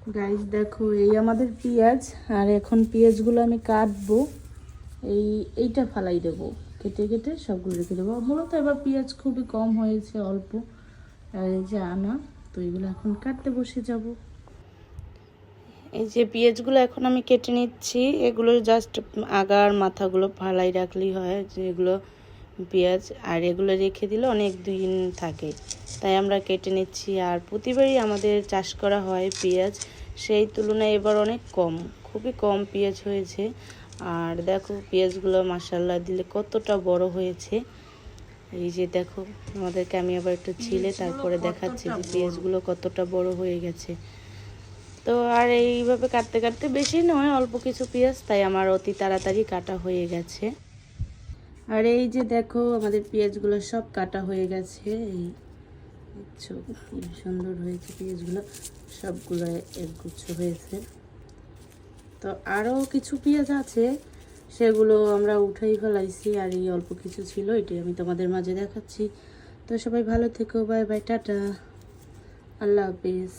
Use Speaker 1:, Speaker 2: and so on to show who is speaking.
Speaker 1: Guys দেখো, এই আমাদের পেঁয়াজ, আর এখন পেঁয়াজগুলো আমি কাটবো। এইটা ফালাই দেবো, কেটে কেটে সবগুলো রেখে দেবো। মূলত এবার পেঁয়াজ খুবই কম হয়েছে, অল্প। আর এই যে আনা, তো এগুলো এখন কাটতে বসে যাব। এই যে পেঁয়াজগুলো এখন আমি কেটে নিচ্ছি। এগুলো জাস্ট আগার মাথাগুলো ফালাই রাখলেই হয়, যেগুলো পেঁয়াজ, আর এগুলো রেখে দিলে অনেক দিন থাকে, তাই আমরা কেটে নিচ্ছি। আর প্রতিবারই আমাদের চাষ করা হয় পেঁয়াজ, সেই তুলনায় এবার অনেক কম, খুবই কম পেঁয়াজ হয়েছে। আর দেখো পেঁয়াজগুলো মাশাআল্লাহ দিলে কতটা বড় হয়েছে। এই যে দেখো, আমাদেরকে আমি আবার একটু ছিলে তারপরে দেখাচ্ছি যে পেঁয়াজগুলো কতটা বড় হয়ে গেছে। তো আর এইভাবে কাটতে কাটতে, বেশি নয় অল্প কিছু পেঁয়াজ, তাই আমার অতি তাড়াতাড়ি কাটা হয়ে গেছে। আর এই যে দেখো, আমাদের পেঁয়াজগুলো সব কাটা হয়ে গেছে। এই দেখছো কি সুন্দর হয়েছে পেঁয়াজগুলো, সবগুলো একগুচ্ছ হয়েছে। তো আরও কিছু পেঁয়াজ আছে, সেগুলো আমরা উঠাই ফেলাইছি। আর এই অল্প কিছু ছিল, এটি আমি তোমাদের মাঝে দেখাচ্ছি। তো সবাই ভালো থেকো, বাই বাই, টাটা, আল্লাহ হাফিজ।